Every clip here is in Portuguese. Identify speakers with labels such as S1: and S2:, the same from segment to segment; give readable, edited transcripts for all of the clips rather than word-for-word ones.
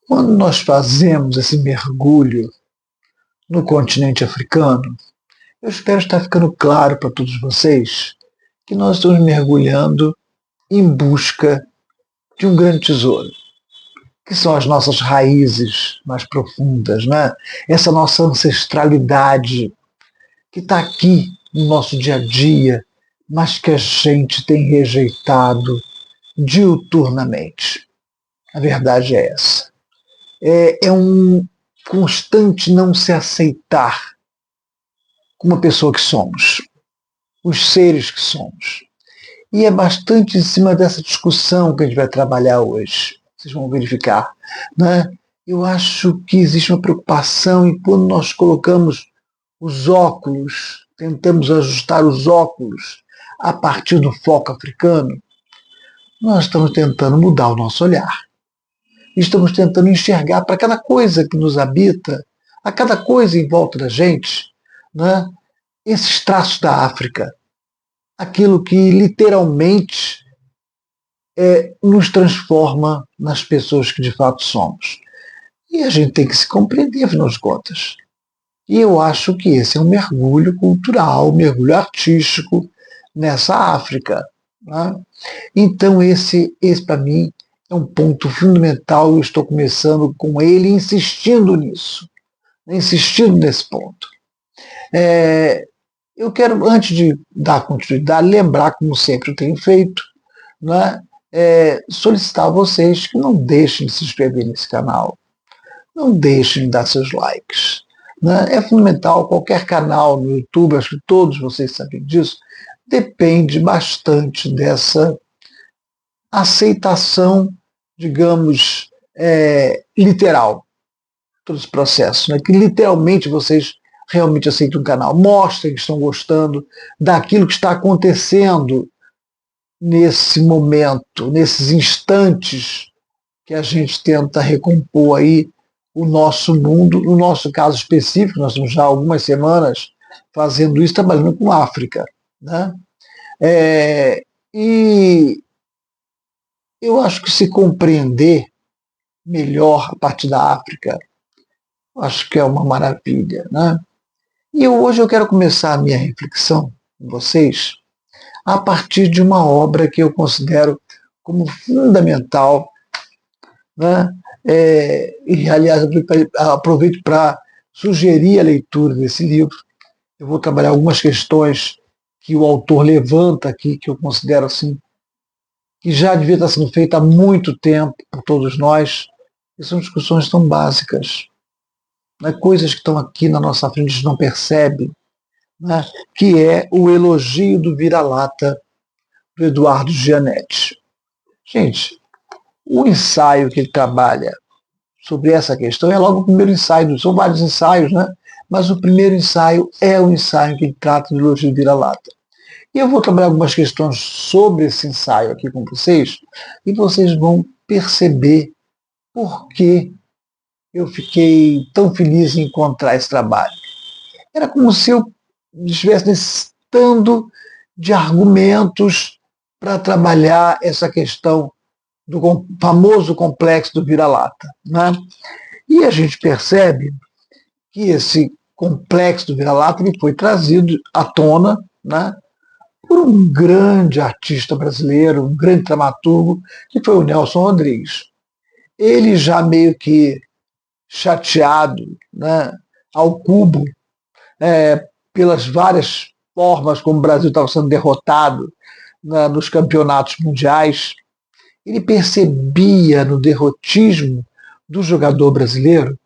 S1: Quando nós fazemos esse mergulho no continente africano, eu espero estar ficando claro para todos vocês que nós estamos mergulhando em busca de um grande tesouro, que são as nossas raízes mais profundas, né? Essa nossa ancestralidade que está aqui no nosso dia a dia, mas que a gente tem rejeitado diuturnamente. A verdade é essa. É um constante não se aceitar como a pessoa que somos, os seres que somos. E é bastante em cima dessa discussão que a gente vai trabalhar hoje. Vocês vão verificar. Né? Eu acho que existe uma preocupação e quando nós colocamos os óculos, tentamos ajustar os óculos a partir do foco africano, nós estamos tentando mudar o nosso olhar. Estamos tentando enxergar para cada coisa que nos habita, a cada coisa em volta da gente, né? Esses traços da África, aquilo que literalmente nos transforma nas pessoas que de fato somos. E a gente tem que se compreender, afinal de contas. E eu acho que esse é um mergulho cultural, um mergulho artístico nessa África. Né? Então, esse para mim, é um ponto fundamental. Eu estou começando com ele, insistindo nisso, insistindo nesse ponto. Eu quero, antes de dar continuidade, lembrar, como sempre eu tenho feito, né, solicitar a vocês que não deixem de se inscrever nesse canal, não deixem de dar seus likes. Né? É fundamental, qualquer canal no YouTube, acho que todos vocês sabem disso, depende bastante dessa aceitação, digamos, literal, todo esse processo, né? Que literalmente vocês realmente aceitam o canal, mostrem que estão gostando daquilo que está acontecendo nesse momento, nesses instantes que a gente tenta recompor aí o nosso mundo, no nosso caso específico, nós estamos já há algumas semanas fazendo isso, trabalhando com a África. Né? E eu acho que se compreender melhor a partir da África, acho que é uma maravilha. Né? E hoje eu quero começar a minha reflexão com vocês a partir de uma obra que eu considero como fundamental, né? E, aliás, aproveito para sugerir a leitura desse livro. Eu vou trabalhar algumas questões que o autor levanta aqui, que eu considero assim, que já devia estar sendo feita há muito tempo por todos nós, e são discussões tão básicas, né? Coisas que estão aqui na nossa frente, a gente não percebe, né? Que é o elogio do vira-lata do Eduardo Gianetti. Gente, o ensaio que ele trabalha sobre essa questão é logo o primeiro ensaio, são vários ensaios, né? Mas o primeiro ensaio é o ensaio que ele trata do elogio do vira-lata. E eu vou trabalhar algumas questões sobre esse ensaio aqui com vocês, e vocês vão perceber por que eu fiquei tão feliz em encontrar esse trabalho. Era como se eu estivesse necessitando de argumentos para trabalhar essa questão do famoso complexo do vira-lata. Né? E a gente percebe que esse complexo do vira-lata foi trazido à tona, né, por um grande artista brasileiro, um grande dramaturgo, que foi o Nelson Rodrigues. Ele já meio que chateado, né, ao cubo, pelas várias formas como o Brasil estava sendo derrotado, né, nos campeonatos mundiais, ele percebia no derrotismo do jogador brasileiro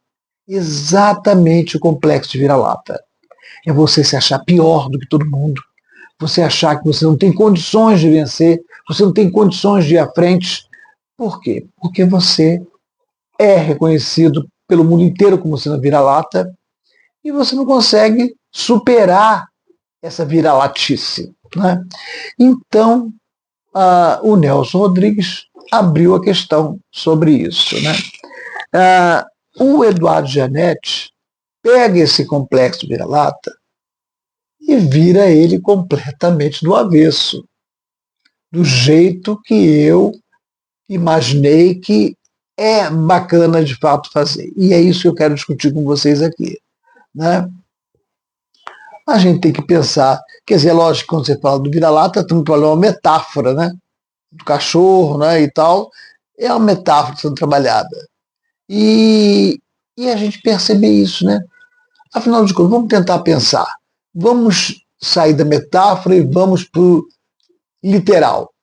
S1: exatamente o complexo de vira-lata. É você se achar pior do que todo mundo, você achar que você não tem condições de vencer, você não tem condições de ir à frente. Por quê? Porque você é reconhecido pelo mundo inteiro como sendo vira-lata e você não consegue superar essa vira-latice. Né? Então, o Nelson Rodrigues abriu a questão sobre isso. Né? O Eduardo Gianetti pega esse complexo vira-lata e vira ele completamente do avesso, do jeito que eu imaginei que é bacana de fato fazer. E é isso que eu quero discutir com vocês aqui. Né? A gente tem que pensar, quer dizer, lógico, quando você fala do vira-lata, estamos falando uma metáfora, né? Do cachorro, né, e tal, é uma metáfora sendo trabalhada. E, e a gente percebe isso, né? Afinal de contas, vamos tentar pensar. Vamos sair da metáfora e vamos para o literal.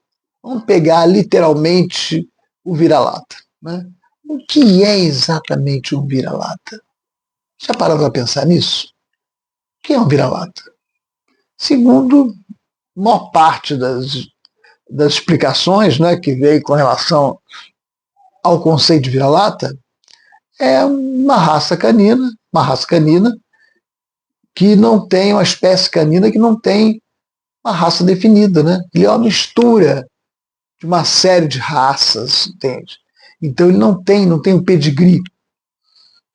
S1: Vamos pegar literalmente o vira-lata. Né? O que é exatamente um vira-lata? Já pararam para pensar nisso? O que é um vira-lata? Segundo a maior parte das explicações, né, que veio com relação ao conceito de vira-lata, é uma raça canina que não tem, uma espécie canina que não tem uma raça definida, né? Ele é uma mistura de uma série de raças, entende? Então ele não tem um pedigree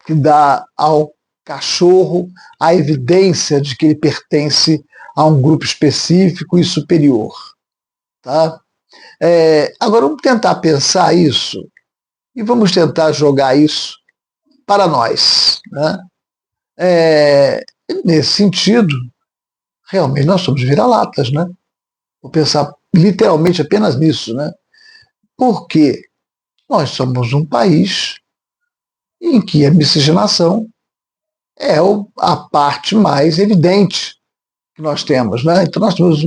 S1: que dá ao cachorro a evidência de que ele pertence a um grupo específico e superior, tá? Agora vamos tentar pensar isso e vamos tentar jogar isso para nós, né? Nesse sentido, realmente nós somos vira-latas, né? Vou pensar literalmente apenas nisso, né? Porque nós somos um país em que a miscigenação é a parte mais evidente que nós temos, né? Então nós temos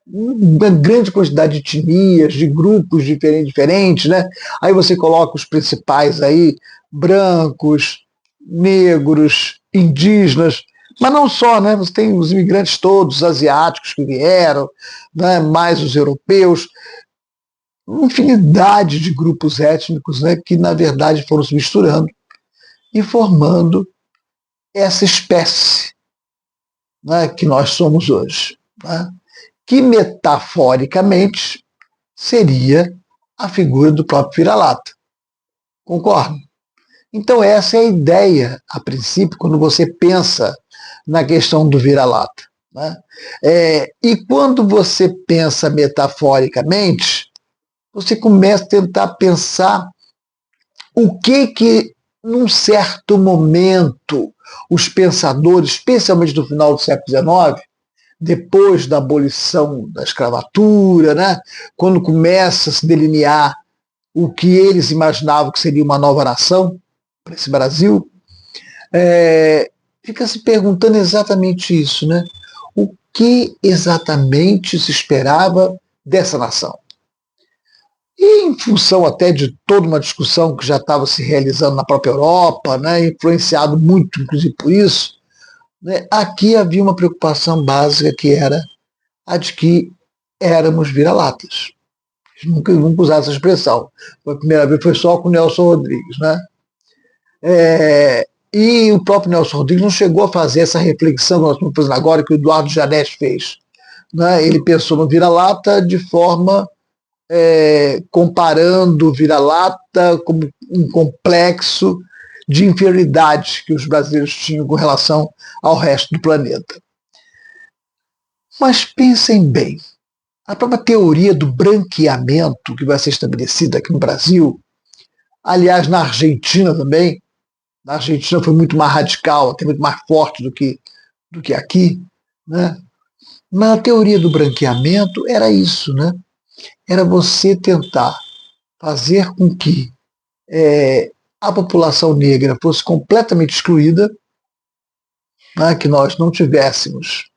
S1: uma grande quantidade de etnias, de grupos diferentes, né? Aí você coloca os principais aí, brancos, negros, indígenas, mas não só, né? Você tem os imigrantes todos, os asiáticos que vieram, né? Mais os europeus, uma infinidade de grupos étnicos, né? Que na verdade foram se misturando e formando essa espécie, né? Que nós somos hoje, né? Que metaforicamente seria a figura do próprio vira-lata. Concorda? Então essa é a ideia, a princípio, quando você pensa na questão do vira-lata. Né? E quando você pensa metaforicamente, você começa a tentar pensar o que num certo momento, os pensadores, especialmente no final do século XIX, depois da abolição da escravatura, né? Quando começa a se delinear o que eles imaginavam que seria uma nova nação para esse Brasil, fica se perguntando exatamente isso, né? O que exatamente se esperava dessa nação? E em função até de toda uma discussão que já estava se realizando na própria Europa, né, influenciado muito, inclusive, por isso, né, aqui havia uma preocupação básica que era a de que éramos vira-latas. Nunca usaram essa expressão. A primeira vez foi só com o Nelson Rodrigues. Né? E o próprio Nelson Rodrigues não chegou a fazer essa reflexão que nós estamos fazendo agora, que o Eduardo Janés fez. Né? Ele pensou no vira-lata de forma comparando o vira-lata como um complexo de inferioridade que os brasileiros tinham com relação ao resto do planeta. Mas pensem bem, a própria teoria do branqueamento que vai ser estabelecida aqui no Brasil, aliás, na Argentina também, na Argentina foi muito mais radical, até muito mais forte do que aqui, né? Mas a teoria do branqueamento era isso, né? Era você tentar fazer com que a população negra fosse completamente excluída, né? Que nós não tivéssemos,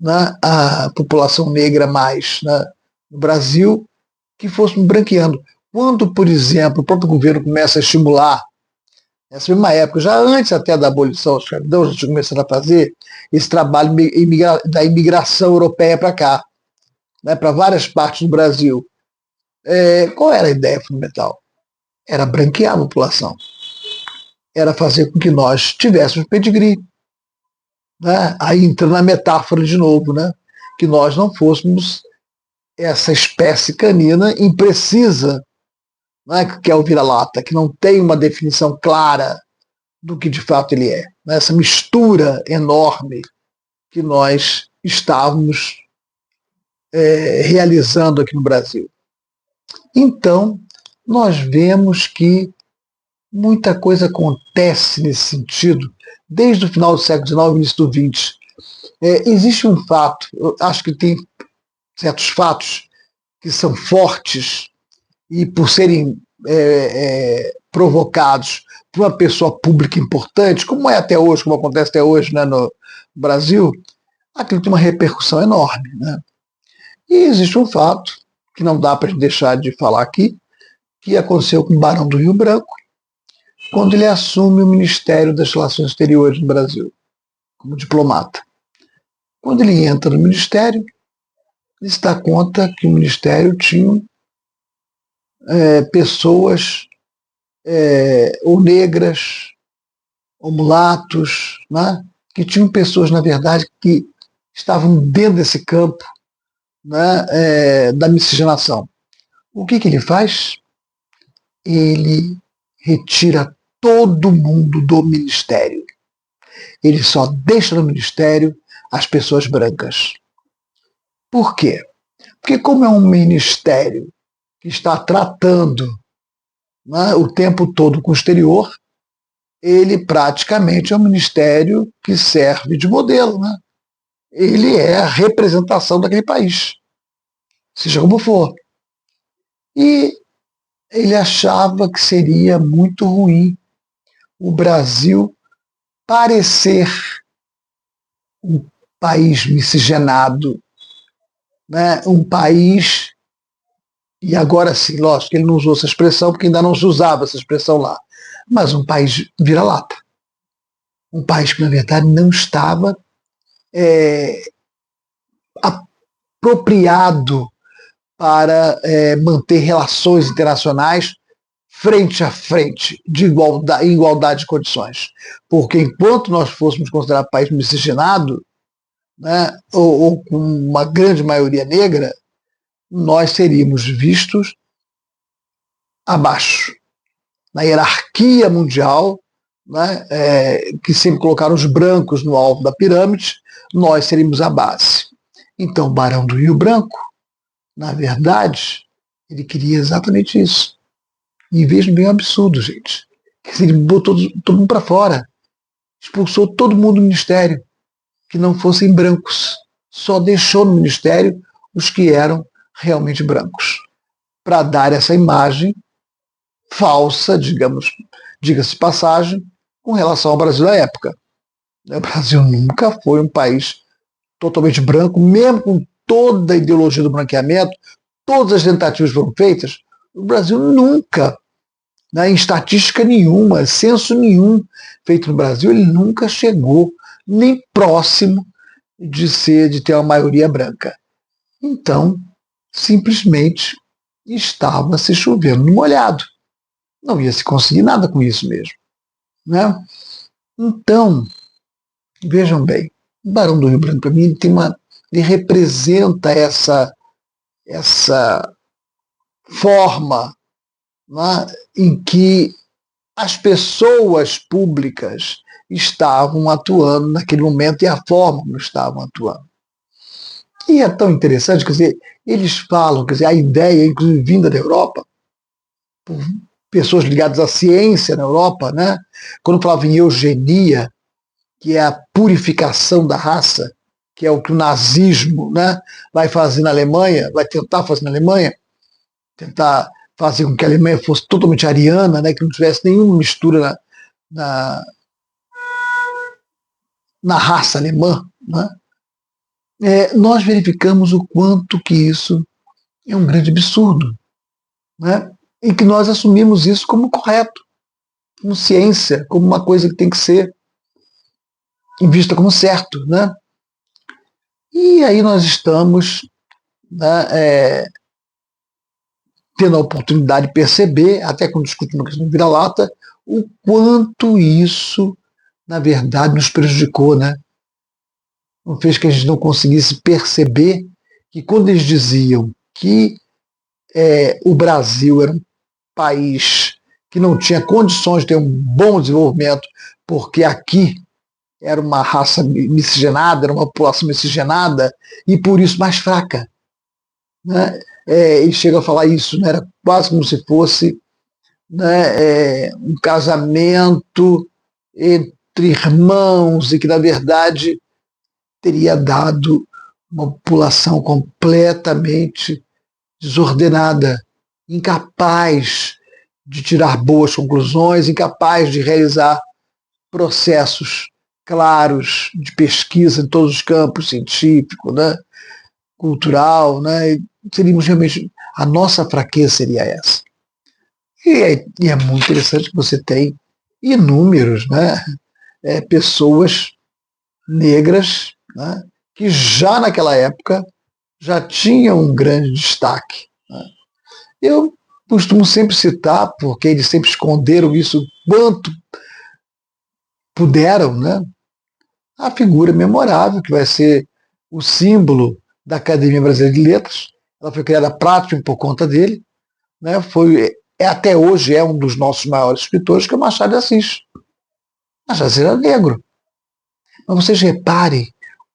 S1: né, a população negra mais, né, no Brasil, que fosse branqueando. Quando, por exemplo, o próprio governo começa a estimular, nessa mesma época, já antes até da abolição da escravidão, a gente começando a fazer esse trabalho da imigração europeia para cá, né, para várias partes do Brasil. Qual era a ideia fundamental? Era branquear a população. Era fazer com que nós tivéssemos pedigree. Né? Aí entra na metáfora de novo, né? Que nós não fôssemos essa espécie canina imprecisa, né? Que é o vira-lata, que não tem uma definição clara do que de fato ele é. Né? Essa mistura enorme que nós estávamos realizando aqui no Brasil. Então, nós vemos que muita coisa acontece nesse sentido, desde o final do século XIX e início do XX. Existe um fato, eu acho que tem certos fatos que são fortes e por serem provocados por uma pessoa pública importante, como é até hoje, como acontece até hoje, né, no Brasil, aquilo tem uma repercussão enorme. Né? E existe um fato que não dá para a gente deixar de falar aqui, que aconteceu com o Barão do Rio Branco, quando ele assume o Ministério das Relações Exteriores no Brasil, como diplomata. Quando ele entra no Ministério, ele se dá conta que o Ministério tinha pessoas ou negras, ou mulatos, né? Que tinham pessoas, na verdade, que estavam dentro desse campo, né, da miscigenação. O que ele faz? Ele retira todo mundo do ministério. Ele só deixa no ministério as pessoas brancas. Por quê? Porque como é um ministério que está tratando, né, o tempo todo com o exterior, ele praticamente é um ministério que serve de modelo. Né? Ele é a representação daquele país, seja como for. E ele achava que seria muito ruim o Brasil parecer um país miscigenado, né? Um país, e agora sim, lógico que ele não usou essa expressão porque ainda não se usava essa expressão lá, mas um país vira-lata. Um país que, na verdade, não estava apropriado para manter relações internacionais frente a frente, em igualdade de condições. Porque enquanto nós fôssemos considerar país miscigenado, né, ou com uma grande maioria negra, nós seríamos vistos abaixo. Na hierarquia mundial, né, que sempre colocaram os brancos no alto da pirâmide, nós seríamos a base. Então, o Barão do Rio Branco, na verdade, ele queria exatamente isso. E vejo bem um absurdo, gente. Ele botou todo mundo para fora. Expulsou todo mundo do ministério, que não fossem brancos. Só deixou no ministério os que eram realmente brancos. Para dar essa imagem falsa, digamos, diga-se passagem, com relação ao Brasil da época. O Brasil nunca foi um país totalmente branco, mesmo com toda a ideologia do branqueamento, todas as tentativas foram feitas, o Brasil nunca, em estatística nenhuma, censo nenhum feito no Brasil, ele nunca chegou nem próximo de ter uma maioria branca. Então, simplesmente estava se chovendo no molhado. Não ia se conseguir nada com isso mesmo. Né? Então, vejam bem, o Barão do Rio Branco, para mim, ele representa essa forma, né, em que as pessoas públicas estavam atuando naquele momento e a forma como estavam atuando. E é tão interessante, quer dizer, eles falam, quer dizer, a ideia, inclusive vinda da Europa, por pessoas ligadas à ciência na Europa, né, quando falavam em eugenia, que é a purificação da raça, que é o que o nazismo, né, vai fazer na Alemanha, vai tentar fazer na Alemanha, tentar fazer com que a Alemanha fosse totalmente ariana, né, que não tivesse nenhuma mistura na, na raça alemã. Né? Nós verificamos o quanto que isso é um grande absurdo. Né? E que nós assumimos isso como correto, como ciência, como uma coisa que tem que ser vista como certo. Né? E aí nós estamos, né, tendo a oportunidade de perceber, até quando discutimos a questão do vira-lata, o quanto isso, na verdade, nos prejudicou, né? Não fez que a gente não conseguisse perceber que quando eles diziam que o Brasil era um país que não tinha condições de ter um bom desenvolvimento, porque aqui era uma raça miscigenada, era uma população miscigenada, e por isso mais fraca. Né? ele chega a falar isso, né? Era quase como se fosse, né, um casamento entre irmãos e que, na verdade, teria dado uma população completamente desordenada, incapaz de tirar boas conclusões, incapaz de realizar processos claros de pesquisa em todos os campos, científico, né, cultural, né, seríamos realmente, a nossa fraqueza seria essa. E é muito interessante que você tem inúmeros, né, pessoas negras, né, que já naquela época já tinham um grande destaque. Né. Eu costumo sempre citar, porque eles sempre esconderam isso quanto puderam, né, a figura memorável que vai ser o símbolo da Academia Brasileira de Letras. Ela foi criada praticamente por conta dele, né, até hoje é um dos nossos maiores escritores, que é o Machado de Assis. Machado de Assis era negro. Mas vocês reparem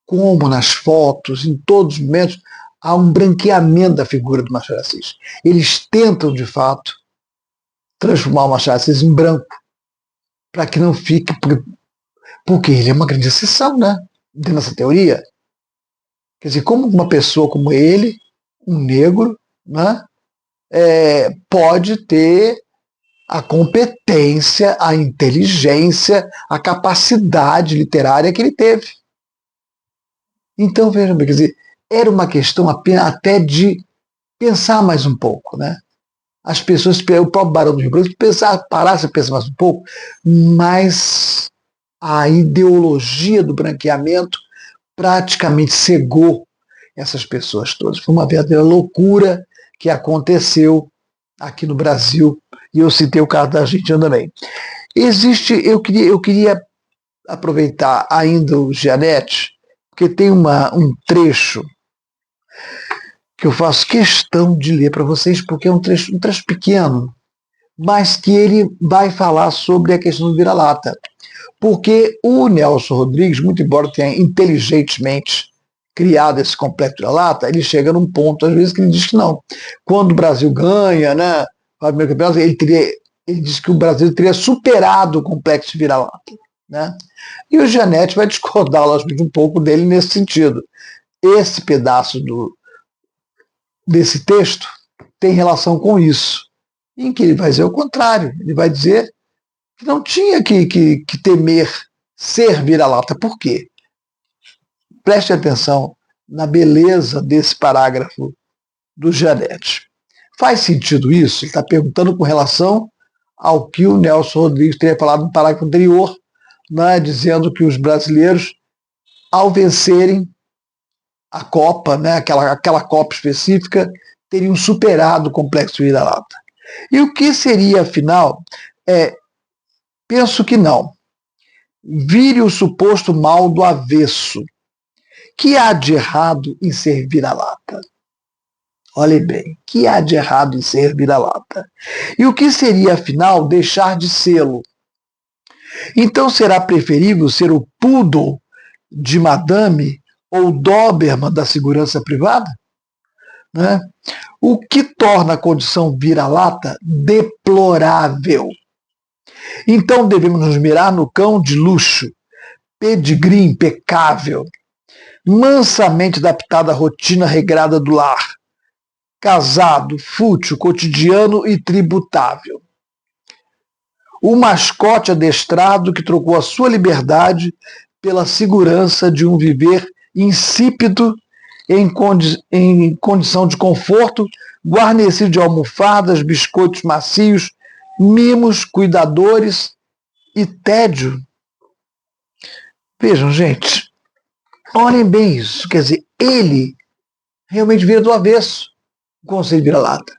S1: como nas fotos, em todos os momentos, há um branqueamento da figura do Machado de Assis. Eles tentam, de fato, transformar o Machado de Assis em branco, para que não fique. Porque ele é uma grande exceção, né? Dentro dessa teoria. Quer dizer, como uma pessoa como ele, um negro, né, pode ter a competência, a inteligência, a capacidade literária que ele teve. Então, veja bem, quer dizer, era uma questão até de pensar mais um pouco, né? As pessoas, o próprio Barão do Rio Branco, parasse a pensar mais um pouco, mas a ideologia do branqueamento praticamente cegou essas pessoas todas. Foi uma verdadeira loucura que aconteceu aqui no Brasil, e eu citei o caso da Argentina também. Eu queria aproveitar ainda o Gianetti, porque tem um trecho que eu faço questão de ler para vocês, porque é um trecho pequeno, mas que ele vai falar sobre a questão do vira-lata. Porque o Nelson Rodrigues, muito embora tenha inteligentemente criado esse complexo vira-lata, ele chega num ponto, às vezes, que ele diz que não. Quando o Brasil ganha, né, o primeiro campeonato, ele diz que o Brasil teria superado o complexo vira-lata. Né? E o Gianetti vai discordar, lógico, um pouco dele nesse sentido. Esse pedaço desse texto tem relação com isso, em que ele vai dizer o contrário. Ele vai dizer que não tinha que temer ser vira-lata. Por quê? Preste atenção na beleza desse parágrafo do Gianetti. Faz sentido isso? Ele está perguntando com relação ao que o Nelson Rodrigues teria falado no parágrafo anterior, né, dizendo que os brasileiros, ao vencerem a Copa, né, aquela Copa específica, teriam superado o complexo vira-lata. E o que seria, afinal? Penso que não. Vire o suposto mal do avesso. Que há de errado em ser vira-lata? Olhe bem, que há de errado em ser vira-lata? E o que seria, afinal, deixar de sê-lo? Então será preferível ser o poodle de madame ou Doberman da segurança privada? Né? O que torna a condição vira-lata deplorável. Então devemos nos mirar no cão de luxo, pedigree impecável, mansamente adaptado à rotina regrada do lar, casado, fútil, cotidiano e tributável. O mascote adestrado que trocou a sua liberdade pela segurança de um viver insípido em condição de conforto, guarnecido de almofadas, biscoitos macios, mimos, cuidadores e tédio. Vejam, gente, olhem bem isso. Quer dizer, ele realmente vira do avesso o conceito de vira-lata.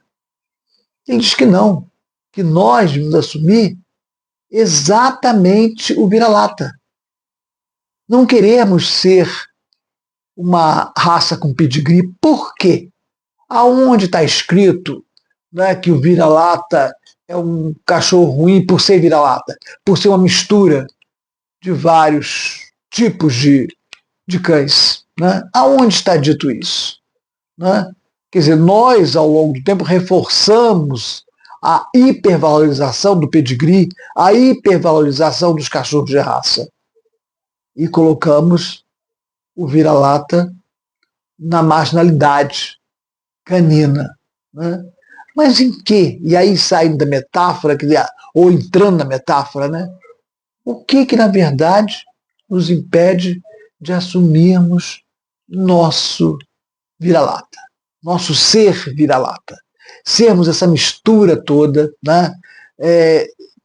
S1: Ele diz que não, que nós devemos assumir exatamente o vira-lata. Não queremos ser uma raça com pedigree. Por quê? Aonde está escrito, né, que o vira-lata é um cachorro ruim por ser vira-lata, por ser uma mistura de vários tipos de cães? Né? Aonde está dito isso? Né? Quer dizer, nós, ao longo do tempo, reforçamos a hipervalorização do pedigree, a hipervalorização dos cachorros de raça. E colocamos o vira-lata na marginalidade canina. Né? Mas em quê? E aí saindo da metáfora, ou entrando na metáfora, né? O que na verdade nos impede de assumirmos nosso vira-lata, nosso ser vira-lata, sermos essa mistura toda, né?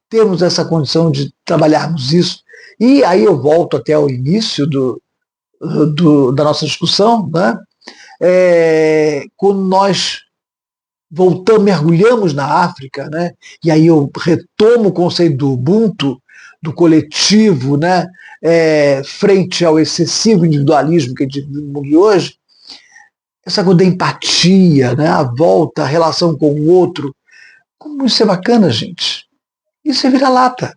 S1: Termos essa condição de trabalharmos isso. E aí eu volto até o início da nossa discussão, né? Quando nós voltamos, mergulhamos na África, né? E aí eu retomo o conceito do Ubuntu, do coletivo, né? Frente ao excessivo individualismo que a gente vive no mundo de hoje, essa coisa da empatia, né? A volta, a relação com o outro. Como isso é bacana, gente. Isso é vira-lata.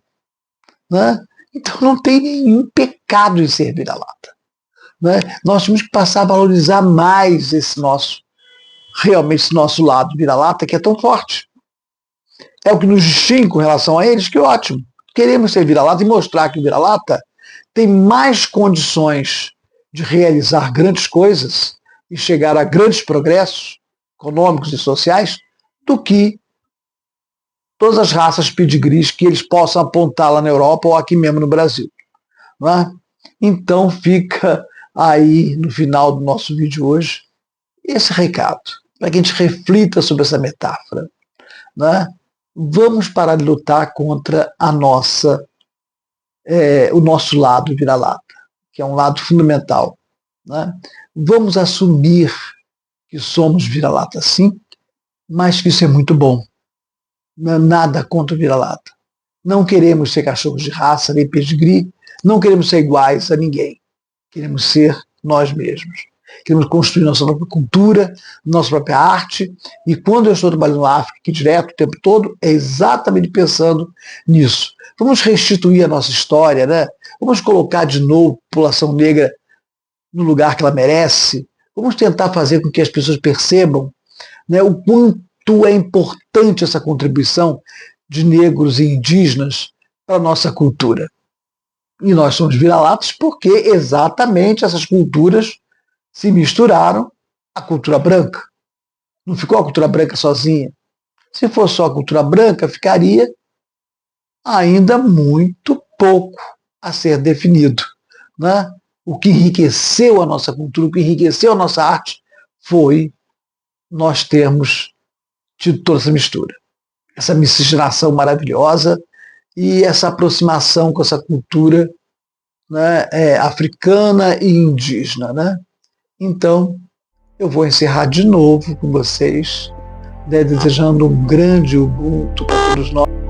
S1: Né? Então não tem nenhum pecado em ser vira-lata. Né? Nós temos que passar a valorizar mais realmente esse nosso lado vira-lata, que é tão forte. É o que nos distingue com relação a eles, que ótimo. Queremos ser vira-lata e mostrar que o vira-lata tem mais condições de realizar grandes coisas e chegar a grandes progressos econômicos e sociais do que todas as raças pedigrees que eles possam apontar lá na Europa ou aqui mesmo no Brasil. Não é? Então fica aí no final do nosso vídeo hoje esse recado, para que a gente reflita sobre essa metáfora. Né? Vamos parar de lutar contra o nosso lado vira-lata, que é um lado fundamental. Né? Vamos assumir que somos vira-lata sim, mas que isso é muito bom. Não é nada contra o vira-lata. Não queremos ser cachorros de raça, nem pedigree, não queremos ser iguais a ninguém. Queremos ser nós mesmos. Queremos construir nossa própria cultura, nossa própria arte, e quando eu estou trabalhando na África aqui direto o tempo todo, é exatamente pensando nisso. Vamos restituir a nossa história, né? Vamos colocar de novo a população negra no lugar que ela merece, vamos tentar fazer com que as pessoas percebam, né, o quanto é importante essa contribuição de negros e indígenas para a nossa cultura. E nós somos vira-latas porque exatamente essas culturas se misturaram à cultura branca. Não ficou a cultura branca sozinha. Se fosse só a cultura branca, ficaria ainda muito pouco a ser definido. Né? O que enriqueceu a nossa cultura, o que enriqueceu a nossa arte, foi nós termos tido toda essa mistura. Essa miscigenação maravilhosa e essa aproximação com essa cultura, né, africana e indígena. Né? Então, eu vou encerrar de novo com vocês, né, desejando um grande Ubuntu para todos nós.